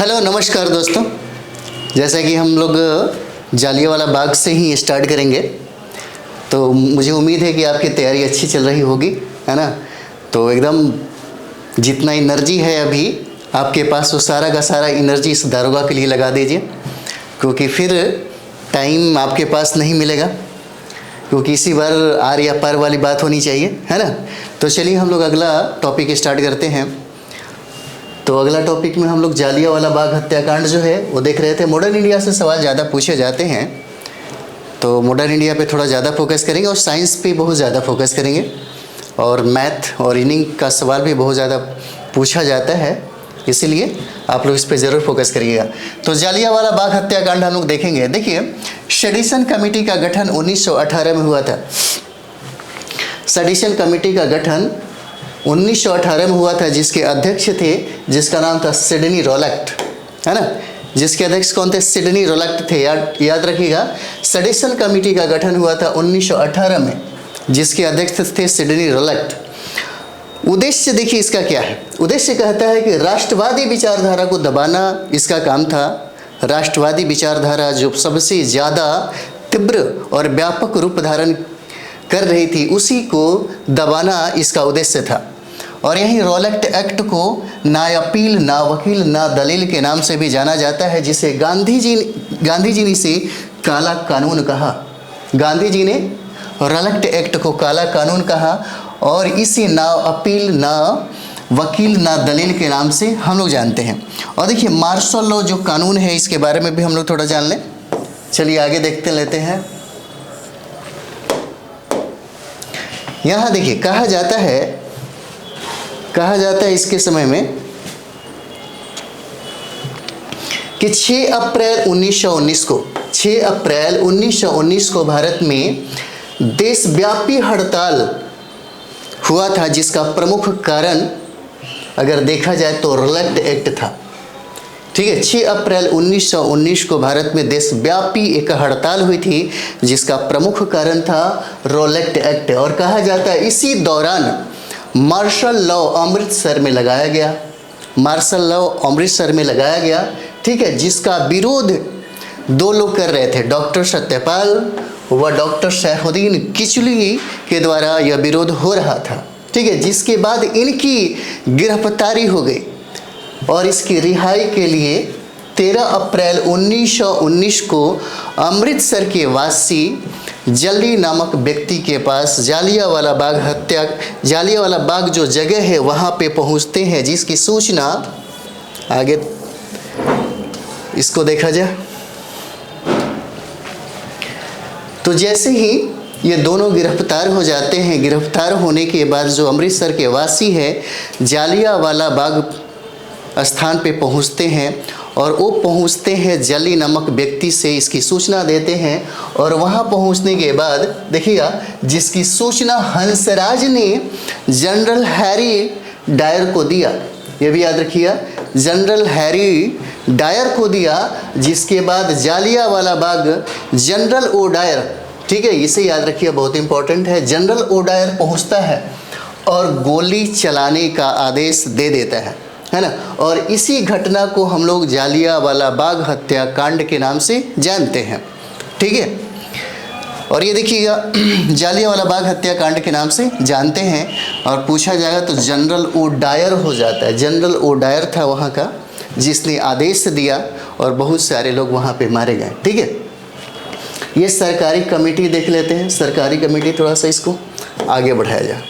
Hello नमस्कार दोस्तों। जैसा कि हम लोग जालियांवाला बाग से ही स्टार्ट करेंगे, तो मुझे उम्मीद है कि आपकी तैयारी अच्छी चल रही होगी, है ना। तो एकदम जितना एनर्जी है अभी आपके पास, वो सारा का सारा एनर्जी इस दारोगा के लिए लगा दीजिए, क्योंकि फिर टाइम आपके पास नहीं मिलेगा, क्योंकि इसी बार आर या पार वाली बात होनी चाहिए, है ना। तो चलिए हम लोग अगला टॉपिक स्टार्ट करते हैं। तो अगला टॉपिक में हम लोग जालियांवाला बाग हत्याकांड जो है वो देख रहे थे। मॉडर्न इंडिया से सवाल ज़्यादा पूछे जाते हैं, तो मॉडर्न इंडिया पे थोड़ा ज़्यादा फोकस करेंगे और साइंस पे बहुत ज़्यादा फोकस करेंगे, और मैथ और रीजनिंग का सवाल भी बहुत ज़्यादा पूछा जाता है, इसीलिए आप लोग इस पे ज़रूर फोकस करिएगा। तो जालियांवाला बाग हत्याकांड हम लोग देखेंगे। देखिए, सेडिशन कमेटी का गठन 1918 में हुआ था। सेडिशन कमेटी का गठन 1918 में हुआ था, जिसके अध्यक्ष थे, जिसका नाम था सिडनी रोलेक्ट, है ना। जिसके अध्यक्ष कौन थे? सिडनी रोलेक्ट थे। याद रखिएगा, सेडिशन कमेटी का गठन हुआ था 1918 में, जिसके अध्यक्ष थे सिडनी रोलेक्ट। उद्देश्य देखिए इसका क्या है। उद्देश्य कहता है कि राष्ट्रवादी विचारधारा को दबाना इसका काम था। राष्ट्रवादी विचारधारा जो सबसे ज़्यादा तीव्र और व्यापक रूप धारण कर रही थी, उसी को दबाना इसका उद्देश्य था। और यही रोलेक्ट एक्ट को ना अपील, ना वकील, ना दलील के नाम से भी जाना जाता है, जिसे गांधी जी ने इसे काला कानून कहा। गांधी जी ने रोलेक्ट एक्ट को काला कानून कहा, और इसे ना अपील, ना वकील, ना दलील के नाम से हम लोग जानते हैं। और देखिए, मार्शल लॉ जो कानून है, इसके बारे में भी हम लोग थोड़ा जान लें। चलिए आगे देखते लेते हैं। यहाँ देखिए, कहा जाता है इसके समय में कि 6 अप्रैल 1919 को भारत में देशव्यापी हड़ताल हुआ था, जिसका प्रमुख कारण अगर देखा जाए तो रोलेक्ट एक्ट था। ठीक है, 6 अप्रैल 1919 को भारत में देशव्यापी एक हड़ताल हुई थी, जिसका प्रमुख कारण था रोलेक्ट एक्ट। और कहा जाता है इसी दौरान मार्शल लॉ अमृतसर में लगाया गया। मार्शल लॉ अमृतसर में लगाया गया, ठीक है, जिसका विरोध दो लोग कर रहे थे, डॉक्टर सत्यपाल व डॉक्टर सैफुद्दीन किचलुई के द्वारा यह विरोध हो रहा था। ठीक है, जिसके बाद इनकी गिरफ्तारी हो गई, और इसकी रिहाई के लिए 13 अप्रैल 1919 को अमृतसर के वासी जल्दी नामक व्यक्ति के पास जालियांवाला बाग जो जगह है वहाँ पे पहुँचते हैं, जिसकी सूचना आगे इसको देखा जाए। तो जैसे ही ये दोनों गिरफ्तार हो जाते हैं, गिरफ्तार होने के बाद जो अमृतसर के वासी है जालियांवाला बाग स्थान पे पहुंचते हैं, और वो पहुंचते हैं जली नामक व्यक्ति से इसकी सूचना देते हैं। और वहां पहुंचने के बाद देखिएगा, जिसकी सूचना हंसराज ने जनरल हैरी डायर को दिया, ये भी याद रखिएगा, जनरल हैरी डायर को दिया। जिसके बाद Jallianwala Bagh general O Dyer, ठीक है, इसे याद रखिए, बहुत इंपॉर्टेंट है। जनरल ओ डायर पहुँचता है और गोली चलाने का आदेश दे देता है ना। और इसी घटना को हम लोग जालियांवाला बाग हत्याकांड के नाम से जानते हैं। ठीक है, और ये देखिएगा, जालियांवाला बाग हत्याकांड के नाम से जानते हैं, और पूछा जाएगा तो जनरल ओ डायर हो जाता है। जनरल ओ डायर था वहाँ का, जिसने आदेश दिया, और बहुत सारे लोग वहाँ पे मारे गए। ठीक है, ये सरकारी कमेटी देख लेते हैं। सरकारी कमेटी, थोड़ा सा इसको आगे बढ़ाया जाए,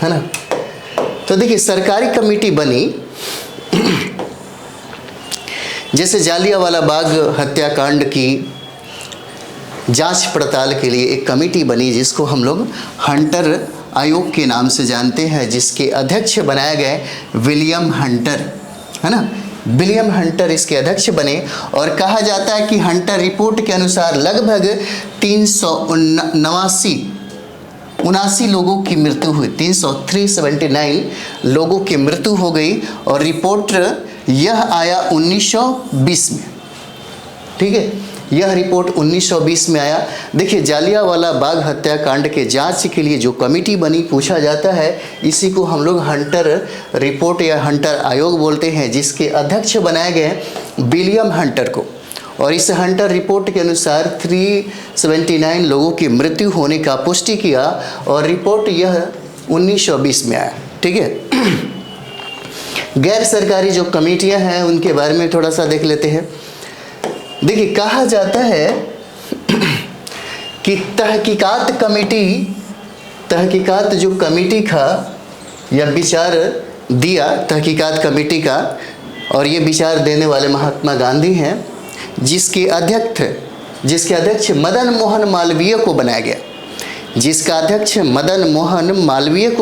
है ना। तो देखिए, सरकारी कमेटी बनी, जैसे जालियांवाला बाग हत्याकांड की जांच पड़ताल के लिए एक कमेटी बनी, जिसको हम लोग हंटर आयोग के नाम से जानते हैं, जिसके अध्यक्ष बनाए गए विलियम हंटर, है ना। विलियम हंटर इसके अध्यक्ष बने, और कहा जाता है कि हंटर रिपोर्ट के अनुसार लगभग 379 लोगों की मृत्यु हुई। 379 लोगों की मृत्यु हो गई, और रिपोर्ट यह आया 1920 में। ठीक है, यह रिपोर्ट 1920 में आया। देखिए, जालियांवाला बाग हत्याकांड के जांच के लिए जो कमेटी बनी, पूछा जाता है, इसी को हम लोग हंटर रिपोर्ट या हंटर आयोग बोलते हैं, जिसके अध्यक्ष बनाए गए विलियम हंटर को। और इस हंटर रिपोर्ट के अनुसार 379 लोगों की मृत्यु होने का पुष्टि किया और रिपोर्ट यह 1920 में आया। ठीक है। गैर सरकारी जो कमेटियां हैं उनके बारे में थोड़ा सा देख लेते हैं। देखिए, कहा जाता है कि तहकीकात जो कमेटी का यह विचार दिया, तहकीकात कमेटी का, और ये विचार देने वाले महात्मा गांधी हैं, जिसके अध्यक्ष मदन मोहन मालवीय को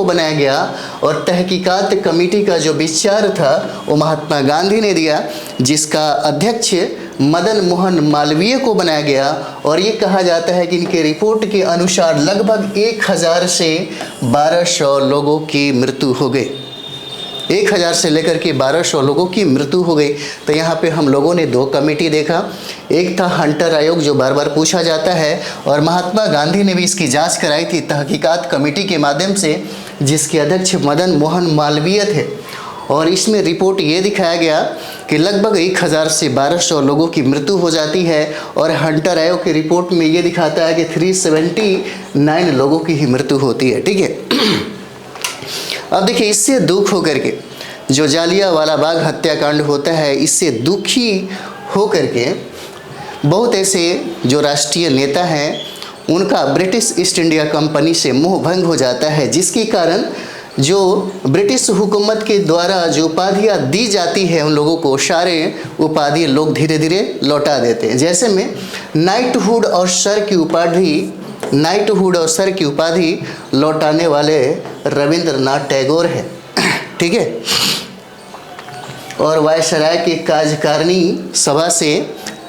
बनाया गया, और तहकीकात कमेटी का जो विचार था वो महात्मा गांधी ने दिया, जिसका अध्यक्ष मदन मोहन मालवीय को बनाया गया। और ये कहा जाता है कि इनके रिपोर्ट के अनुसार लगभग 1000 से 1200 लोगों की मृत्यु हो गई। 1000 से लेकर के 1200 लोगों की मृत्यु हो गई। तो यहाँ पे हम लोगों ने 2 कमेटी देखा, एक था हंटर आयोग जो बार बार पूछा जाता है, और महात्मा गांधी ने भी इसकी जांच कराई थी तहकीकात कमेटी के माध्यम से, जिसके अध्यक्ष मदन मोहन मालवीय थे। और इसमें रिपोर्ट ये दिखाया गया कि लगभग 1000 से 1200 लोगों की मृत्यु हो जाती है, और हंटर आयोग की रिपोर्ट में ये दिखाता है कि 379 लोगों की ही मृत्यु होती है। ठीक है। अब देखिए, इससे दुख होकर के जो जालियांवाला बाग हत्याकांड होता है, इससे दुखी होकर के बहुत ऐसे जो राष्ट्रीय नेता हैं उनका ब्रिटिश ईस्ट इंडिया कंपनी से मोह भंग हो जाता है, जिसके कारण जो ब्रिटिश हुकूमत के द्वारा जो उपाधियाँ दी जाती है उन लोगों को, सारे उपाधि लोग धीरे धीरे लौटा देते हैं। जैसे में नाइटहुड और सर की उपाधि लौटाने वाले रविंद्रनाथ टैगोर है। ठीक है। और वायसराय के कार्यकारिणी सभा से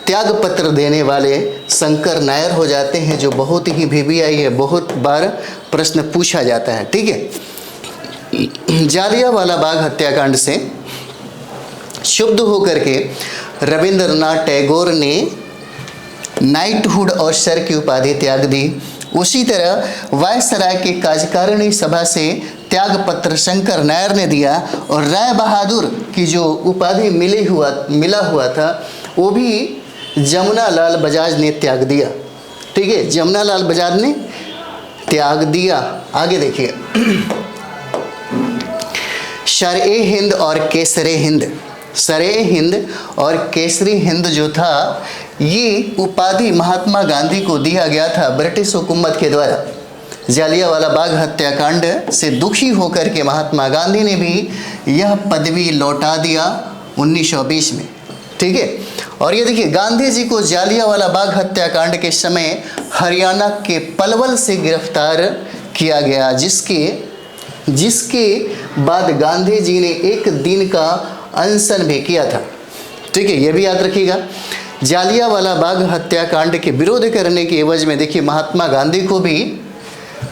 त्याग पत्र देने वाले शंकर नायर हो जाते हैं, जो बहुत ही VVI है, बहुत बार प्रश्न पूछा जाता है। ठीक है। जालियांवाला बाग हत्याकांड से क्षुब्ध होकर के रविंद्रनाथ टैगोर ने नाइटहुड और सर की उपाधि त्याग दी। उसी तरह वायसराय के कार्यकारिणी सभा से त्याग पत्र शंकर नायर ने दिया, और राय बहादुर की जो उपाधि मिला हुआ था वो भी जमुनालाल बजाज ने त्याग दिया। ठीक है। जमुनालाल बजाज ने त्याग दिया। आगे देखिए, शर-ए हिंद और केसरे हिंद और केसरी हिंद जो था, ये उपाधि महात्मा गांधी को दिया गया था ब्रिटिश हुकूमत के द्वारा। जालियांवाला बाग हत्याकांड से दुखी होकर के महात्मा गांधी ने भी यह पदवी लौटा दिया 1920 में। ठीक है। और ये देखिए, गांधी जी को जालियांवाला बाग हत्याकांड के समय हरियाणा के पलवल से गिरफ्तार किया गया, जिसके बाद गांधी जी ने 1 दिन का अनशन भी किया था। ठीक है। ये भी याद रखिएगा। जालियांवाला बाग हत्याकांड के विरोध करने के एवज में देखिए, महात्मा गांधी को भी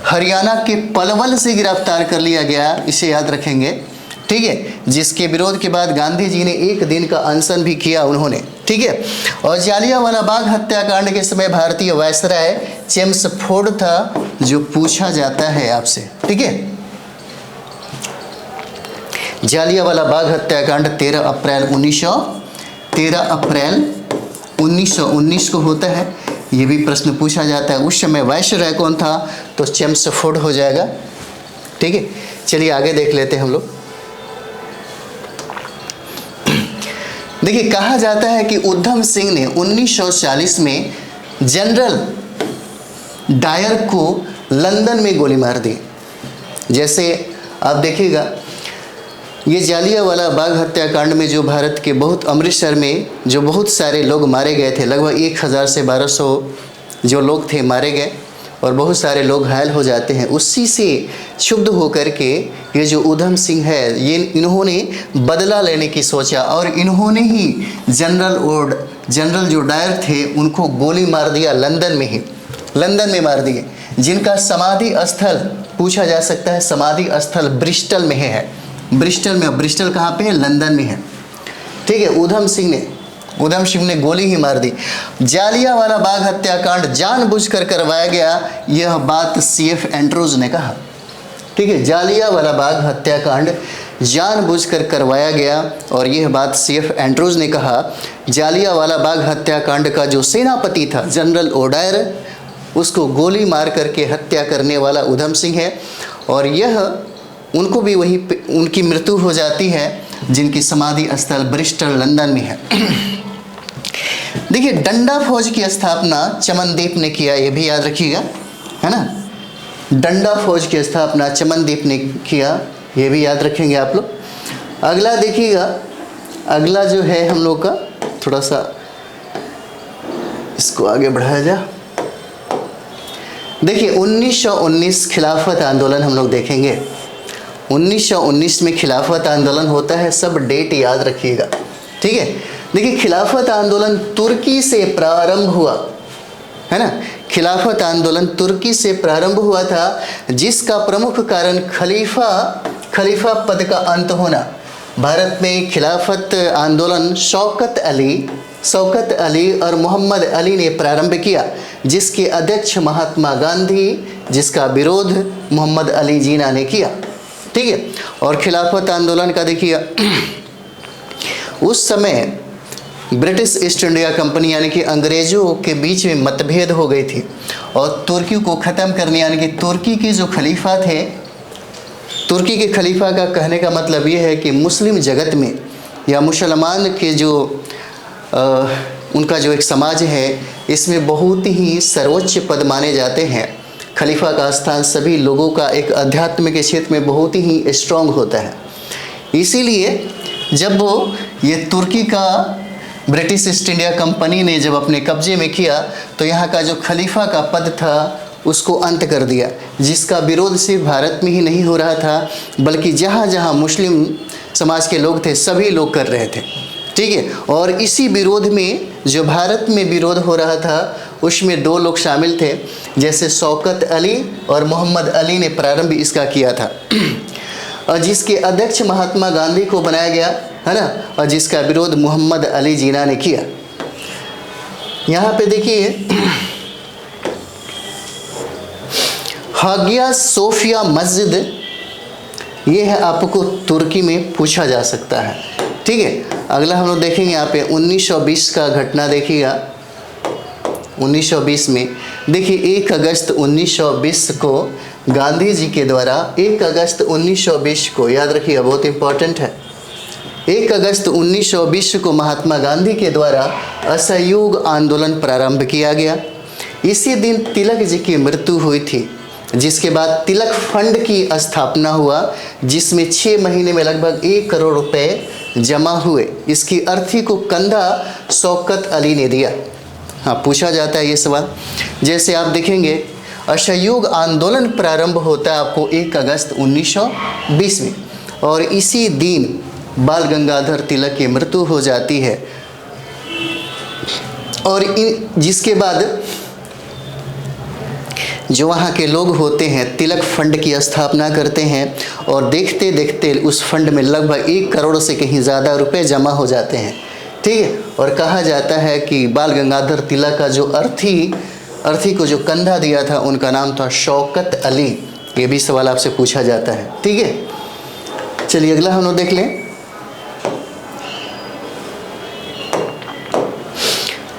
हरियाणा के पलवल से गिरफ्तार कर लिया गया, इसे याद रखेंगे। ठीक है। जिसके विरोध के बाद गांधी जी ने 1 दिन का अनशन भी किया उन्होंने। ठीक है। और जालियांवाला बाग हत्याकांड के समय भारतीय वायसराय चेम्सफोर्ड था, जो पूछा जाता है आपसे। ठीक है। जालियांवाला बाग हत्याकांड 13 अप्रैल 1919 को होता है। ये भी प्रश्न पूछा जाता है, उस समय वायसराय कौन था, तो चेम्सफोर्ड हो जाएगा। ठीक है। चलिए आगे देख लेते हैं हम लोग। देखिए, कहा जाता है कि उधम सिंह ने 1940 में जनरल डायर को लंदन में गोली मार दी। जैसे आप देखिएगा, ये जालियांवाला बाग हत्याकांड में जो भारत के अमृतसर में जो बहुत सारे लोग मारे गए थे, लगभग 1000 से 1200 जो लोग थे मारे गए, और बहुत सारे लोग घायल हो जाते हैं। उसी से क्षुब्ध होकर के ये जो उधम सिंह है, ये इन्होंने बदला लेने की सोचा, और इन्होंने ही जनरल जो डायर थे उनको गोली मार दिया, लंदन में मार दिए, जिनका समाधि स्थल पूछा जा सकता है, समाधि स्थल ब्रिस्टल में है। ब्रिस्टल कहाँ पे है? लंदन में है। ठीक है। उधम सिंह ने उधम सिंह ने गोली ही मार दी। जालियांवाला बाग हत्याकांड जानबूझकर करवाया गया, यह बात CF एंड्रूज ने कहा। ठीक है, जालियांवाला बाग हत्याकांड जानबूझकर करवाया गया और यह बात CF एंड्रूज ने कहा। जालियांवाला बाग हत्याकांड का जो सेनापति था जनरल ओडायर, उसको गोली मार करके हत्या करने वाला उधम सिंह है और यह उनको भी वहीं पे उनकी मृत्यु हो जाती है, जिनकी समाधि स्थल ब्रिस्टल लंदन में है। देखिए, डंडा फौज की स्थापना चमनदीप ने किया, ये भी याद रखिएगा, है ना। डंडा फौज की स्थापना चमनदीप ने किया, ये भी याद रखेंगे आप लोग। अगला देखिएगा, अगला जो है हम लोग का, थोड़ा सा इसको आगे बढ़ाया जा। देखिए 1919 खिलाफत आंदोलन हम लोग देखेंगे। 1919 में खिलाफत आंदोलन होता है, सब डेट याद रखिएगा, ठीक है। देखिए, खिलाफत आंदोलन तुर्की से प्रारंभ हुआ, है ना। खिलाफत आंदोलन तुर्की से प्रारंभ हुआ था, जिसका प्रमुख कारण खलीफा पद का अंत होना। भारत में खिलाफत आंदोलन शौकत अली और मोहम्मद अली ने प्रारंभ किया, जिसके अध्यक्ष महात्मा गांधी, जिसका विरोध मोहम्मद अली जिन्ना ने किया, ठीक है। और खिलाफत आंदोलन का देखिए, उस समय ब्रिटिश ईस्ट इंडिया कंपनी यानी कि अंग्रेज़ों के बीच में मतभेद हो गई थी और तुर्की को ख़त्म करने, यानी कि तुर्की के जो खलीफा थे, तुर्की के खलीफा का कहने का मतलब ये है कि मुस्लिम जगत में या मुसलमान के जो उनका जो एक समाज है, इसमें बहुत ही सर्वोच्च पद माने जाते हैं। खलीफा का स्थान सभी लोगों का एक अध्यात्म के क्षेत्र में बहुत ही स्ट्रॉन्ग होता है। इसीलिए जब ये तुर्की का ब्रिटिश ईस्ट इंडिया कंपनी ने जब अपने कब्जे में किया, तो यहाँ का जो खलीफा का पद था उसको अंत कर दिया, जिसका विरोध सिर्फ भारत में ही नहीं हो रहा था, बल्कि जहाँ जहाँ मुस्लिम समाज के लोग थे सभी लोग कर रहे थे, ठीक है। और इसी विरोध में जो भारत में विरोध हो रहा था, उसमें दो लोग शामिल थे, जैसे शौकत अली और मोहम्मद अली ने प्रारंभ इसका किया था, और जिसके अध्यक्ष महात्मा गांधी को बनाया गया, है ना, और जिसका विरोध मोहम्मद अली जिन्ना ने किया। यहाँ पे देखिए, हागिया सोफिया मस्जिद, ये है, आपको तुर्की में पूछा जा सकता है, ठीक है। अगला हम लोग देखेंगे यहाँ पे 1920 का घटना देखिएगा। 1920 में देखिए 1 अगस्त 1920 को गांधी जी के द्वारा, 1 अगस्त 1920 को याद रखिएगा, बहुत इंपॉर्टेंट है। 1 अगस्त 1920 को महात्मा गांधी के द्वारा असहयोग आंदोलन प्रारंभ किया गया। इसी दिन तिलक जी की मृत्यु हुई थी, जिसके बाद तिलक फंड की स्थापना हुआ, जिसमें 6 महीने में लगभग 1 करोड़ रुपए जमा हुए। इसकी अर्थी को कंधा शौकत अली ने दिया। हाँ, पूछा जाता है ये सवाल। जैसे आप देखेंगे, असहयोग आंदोलन प्रारंभ होता है आपको 1 अगस्त 1920 में, और इसी दिन बाल गंगाधर तिलक की मृत्यु हो जाती है। और जिसके बाद जो वहाँ के लोग होते हैं तिलक फंड की स्थापना करते हैं, और देखते देखते उस फंड में लगभग 1 करोड़ से कहीं ज़्यादा रुपए जमा हो जाते हैं, ठीक है। और कहा जाता है कि बाल गंगाधर तिलक का जो अर्थी को जो कंधा दिया था, उनका नाम था शौकत अली। ये भी सवाल आपसे पूछा जाता है, ठीक है। चलिए अगला हम लोग देख लें।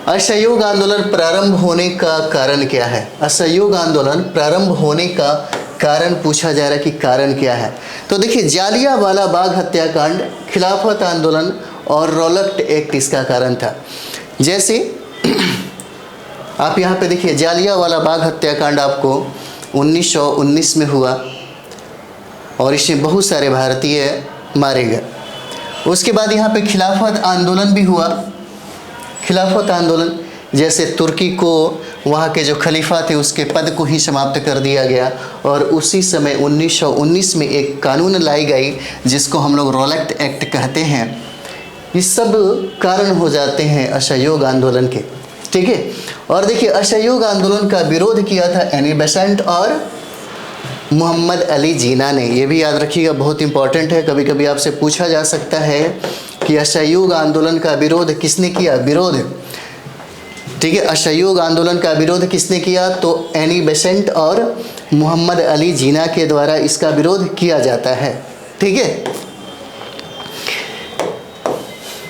असहयोग आंदोलन प्रारंभ होने का कारण क्या है? असहयोग आंदोलन प्रारंभ होने का कारण पूछा जा रहा है कि कारण क्या है। तो देखिए, जालियांवाला बाग हत्याकांड, खिलाफत आंदोलन और रॉलेट एक्ट इसका कारण था। जैसे आप यहाँ पे देखिए, जालियांवाला बाग हत्याकांड आपको 1919 में हुआ और इसमें बहुत सारे भारतीय मारे गए। उसके बाद यहाँ पे खिलाफत आंदोलन भी हुआ। खिलाफत आंदोलन जैसे तुर्की को वहाँ के जो खलीफा थे उसके पद को ही समाप्त कर दिया गया, और उसी समय 1919 में एक कानून लाई गई जिसको हम लोग रॉलेट एक्ट कहते हैं। ये सब कारण हो जाते हैं असहयोग आंदोलन के, ठीक है। और देखिए, असहयोग आंदोलन का विरोध किया था एनी बेसेंट और मोहम्मद अली जिन्ना ने। ये भी याद रखिएगा, बहुत इंपॉर्टेंट है। कभी कभी आपसे पूछा जा सकता है कि असहयोग आंदोलन का विरोध किसने किया? विरोध, ठीक है, असहयोग आंदोलन का विरोध किसने किया? तो एनी बेसेंट और मोहम्मद अली जिन्ना के द्वारा इसका विरोध किया जाता है। ठीक है,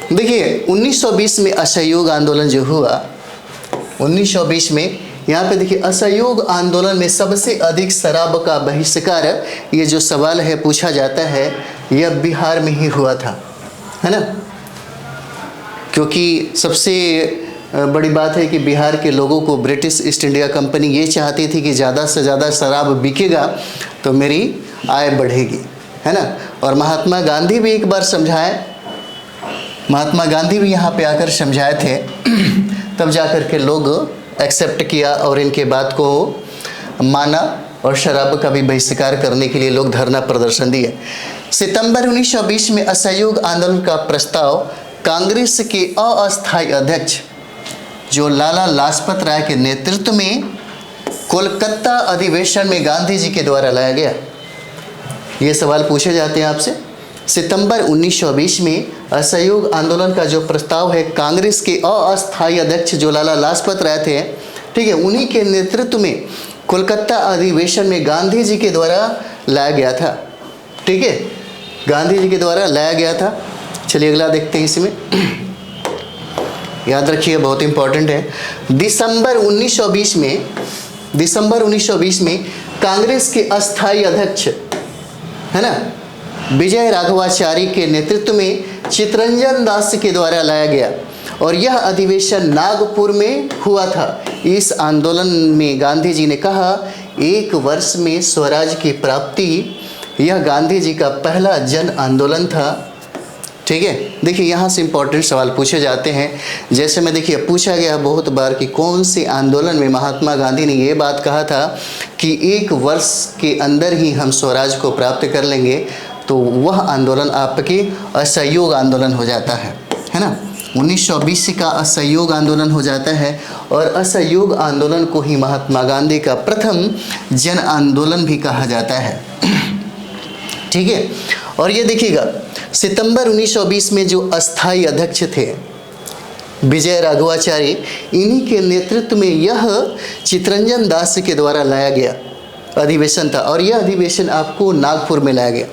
देखिए 1920 में असहयोग आंदोलन जो हुआ, 1920 में, यहाँ पे देखिए असहयोग आंदोलन में सबसे अधिक शराब का बहिष्कार, ये जो सवाल है पूछा जाता है, यह बिहार में ही हुआ था, है ना, क्योंकि सबसे बड़ी बात है कि बिहार के लोगों को ब्रिटिश ईस्ट इंडिया कंपनी ये चाहती थी कि ज़्यादा से ज़्यादा शराब बिकेगा तो मेरी आय बढ़ेगी, है ना। और महात्मा गांधी भी एक बार समझाए, महात्मा गांधी भी यहाँ पे आकर समझाए थे, तब जाकर के लोग एक्सेप्ट किया और इनके बात को माना और शराब का भी बहिष्कार करने के लिए लोग धरना प्रदर्शन दिए। सितंबर 1920 में असहयोग आंदोलन का प्रस्ताव कांग्रेस के अस्थायी अध्यक्ष जो लाला लाजपत राय के नेतृत्व में कोलकाता अधिवेशन में गांधी जी के द्वारा लाया गया। ये सवाल पूछे जाते हैं आपसे। सितंबर 1920 में असहयोग आंदोलन का जो प्रस्ताव है कांग्रेस के अस्थायी अध्यक्ष जो लाला लाजपत राय थे, ठीक है, उन्हीं के नेतृत्व में कोलकाता अधिवेशन में गांधी जी के द्वारा लाया गया था। ठीक है, गांधी जी के द्वारा लाया गया था। चलिए अगला देखते हैं इसमें, याद रखिए बहुत इंपॉर्टेंट है। दिसंबर 1920 में कांग्रेस के अस्थायी अध्यक्ष, है ना, विजय राघवाचारी के नेतृत्व में चितरंजन दास के द्वारा लाया गया और यह अधिवेशन नागपुर में हुआ था। इस आंदोलन में गांधी जी ने कहा, 1 वर्ष में स्वराज की प्राप्ति, यह गांधी जी का पहला जन आंदोलन था। ठीक है, देखिए यहाँ से इम्पोर्टेंट सवाल पूछे जाते हैं। जैसे में देखिए पूछा गया बहुत बार कि कौन से आंदोलन में महात्मा गांधी ने ये बात कहा था कि 1 वर्ष के अंदर ही हम स्वराज को प्राप्त कर लेंगे, तो वह आंदोलन आपके असहयोग आंदोलन हो जाता है ना। 1920 का असहयोग आंदोलन हो जाता है और असहयोग आंदोलन को ही महात्मा गांधी का प्रथम जन आंदोलन भी कहा जाता है। ठीक है, और ये देखिएगा सितंबर 1920 में जो अस्थायी अध्यक्ष थे विजय राघवाचारी, इन्हीं के नेतृत्व में यह चितरंजन दास के द्वारा लाया गया अधिवेशन था और यह अधिवेशन आपको नागपुर में लाया गया।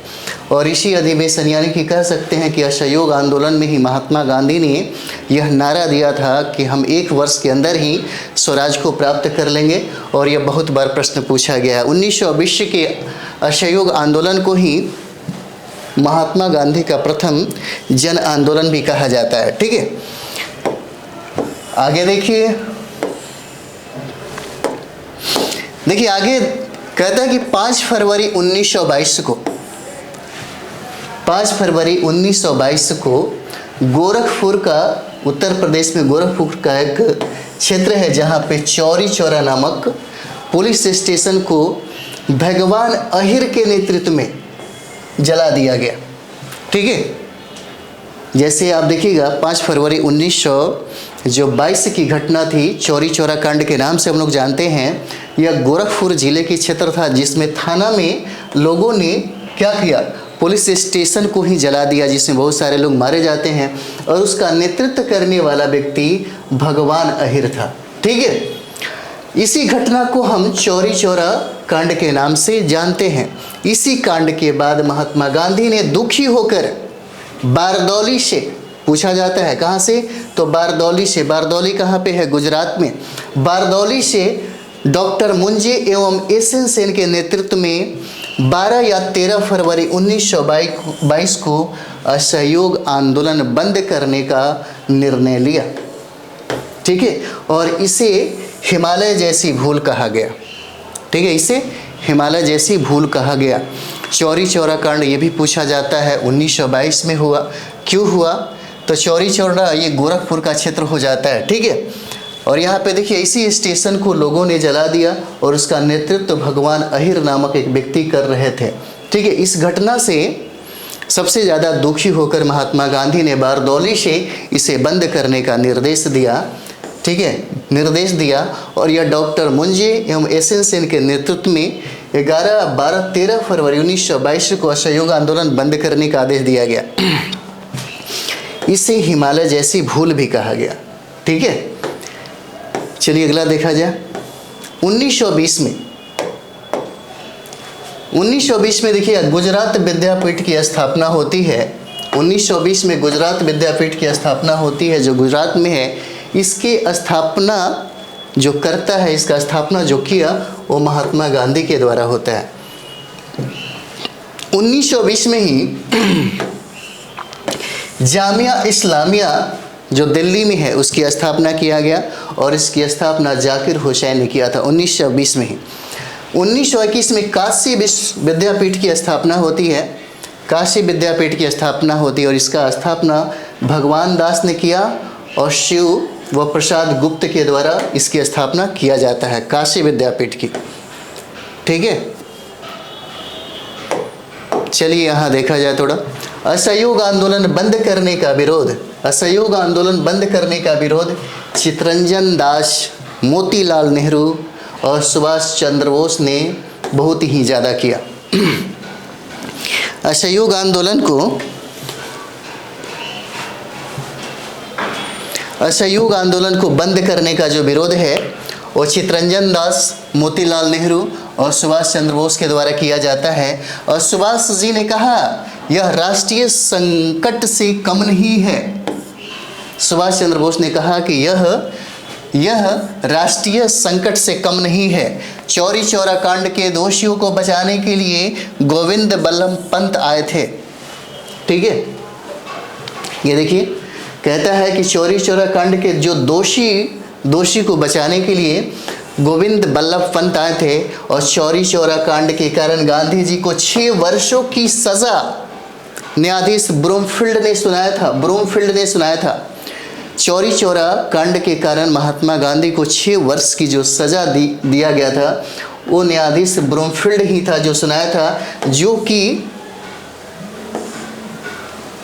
और इसी अधिवेशन यानी कि कह सकते हैं कि असहयोग आंदोलन में ही महात्मा गांधी ने यह नारा दिया था कि हम 1 वर्ष के अंदर ही स्वराज को प्राप्त कर लेंगे। और यह बहुत बार प्रश्न पूछा गया है। 1920 के असहयोग आंदोलन को ही महात्मा गांधी का प्रथम जन आंदोलन भी कहा जाता है। ठीक है, आगे देखिए आगे कहता है कि 5 फरवरी 1922 को गोरखपुर का, उत्तर प्रदेश में गोरखपुर का एक क्षेत्र है जहाँ पे चौरी चौरा नामक पुलिस स्टेशन को भगवान अहिर के नेतृत्व में जला दिया गया। ठीक है, जैसे आप देखिएगा 5 फरवरी 1922 की घटना थी, चौरी चौरा कांड के नाम से हम लोग जानते हैं। यह गोरखपुर जिले की क्षेत्र था जिसमें थाना में लोगों ने क्या किया, पुलिस स्टेशन को ही जला दिया, जिसमें बहुत सारे लोग मारे जाते हैं और उसका नेतृत्व करने वाला व्यक्ति भगवान अहिर था। ठीक है, इसी घटना को हम चौरी चौरा कांड के नाम से जानते हैं। इसी कांड के बाद महात्मा गांधी ने दुखी होकर बारदौली से, पूछा जाता है कहाँ से, तो बारदौली से, बारदौली कहाँ पे है, गुजरात में, बारदौली से डॉक्टर मुंजे एवं एसएन सेन के नेतृत्व में 12 या 13 फरवरी 1922 को असहयोग आंदोलन बंद करने का निर्णय लिया। ठीक है, और इसे हिमालय जैसी भूल कहा गया। ठीक है, इसे हिमालय जैसी भूल कहा गया। चौरी चौरा कांड ये भी पूछा जाता है 1922 में हुआ। क्यों हुआ, तो चौरी चौरा ये गोरखपुर का क्षेत्र हो जाता है। ठीक है, और यहाँ पे देखिए इसी स्टेशन को लोगों ने जला दिया और उसका नेतृत्व भगवान अहिर नामक एक व्यक्ति कर रहे थे। ठीक है, इस घटना से सबसे ज़्यादा दुखी होकर महात्मा गांधी ने बारदौली से इसे बंद करने का निर्देश दिया। ठीक है, निर्देश दिया और यह डॉक्टर मुंजे एवं एसएन सेन के नेतृत्व में 11, 12, 13 फरवरी 1922 को असहयोग आंदोलन बंद करने का आदेश दिया गया। इसे हिमालय जैसी भूल भी कहा गया। ठीक है, चलिए अगला देखा जाए। 1920 में देखिए गुजरात विद्यापीठ की स्थापना होती है। 1920 में गुजरात विद्यापीठ की स्थापना होती है, जो गुजरात में है। इसकी स्थापना जो करता है, इसका स्थापना जो किया वो महात्मा गांधी के द्वारा होता है। 1920 में ही जामिया इस्लामिया जो दिल्ली में है उसकी स्थापना किया गया, और इसकी स्थापना जाकिर हुसैन ने किया था 1920 में ही। 1921 में काशी विद्यापीठ की स्थापना होती है। काशी विद्यापीठ की स्थापना होती है और इसका स्थापना भगवान दास ने किया और शिव व प्रसाद गुप्त के द्वारा इसकी स्थापना किया जाता है, काशी विद्यापीठ की। ठीक है, चलिए यहाँ देखा जाए थोड़ा। असहयोग आंदोलन बंद करने का विरोध, असहयोग आंदोलन बंद करने का विरोध चितरंजन दास, मोतीलाल नेहरू और सुभाष चंद्र बोस ने बहुत ही ज़्यादा किया। असहयोग आंदोलन को, असहयोग आंदोलन को बंद करने का जो विरोध है वो चितरंजन दास, मोतीलाल नेहरू और सुभाष चंद्र बोस के द्वारा किया जाता है। और सुभाष जी ने कहा यह राष्ट्रीय संकट से कम नहीं है। सुभाष चंद्र बोस ने कहा कि यह राष्ट्रीय संकट से कम नहीं है। चौरी चौरा कांड के दोषियों को बचाने के लिए गोविंद बल्लभ पंत आए थे। ठीक है, ये देखिए कहता है कि चौरी चौरा कांड के जो दोषी को बचाने के लिए गोविंद बल्लभ पंत आए थे, और चौरी चौरा कांड के कारण गांधी जी को 6 वर्षों की सजा न्यायाधीश ब्रूमफील्ड ने सुनाया था। चौरी चौरा कांड के कारण महात्मा गांधी को 6 वर्ष की जो सजा दिया गया था, वो न्यायाधीश ब्रूमफील्ड ही था जो सुनाया था, जो कि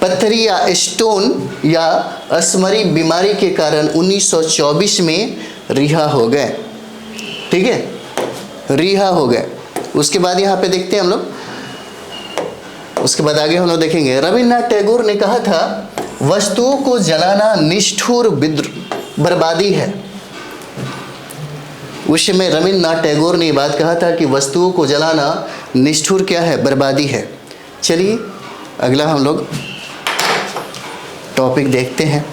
पथरी या स्टोन या अस्मरी बीमारी के कारण 1924 में रिहा हो गए। ठीक है, रिहा हो गए। उसके बाद यहाँ पे देखते हैं हम लोग, उसके बाद आगे हम लोग देखेंगे। रविन्द्रनाथ टैगोर ने कहा था वस्तुओं को जलाना निष्ठुर बर्बादी है। उस समय रविन्द्रनाथ टैगोर ने बात कहा था कि वस्तुओं को जलाना निष्ठुर क्या है, बर्बादी है। चलिए अगला हम लोग टॉपिक देखते हैं।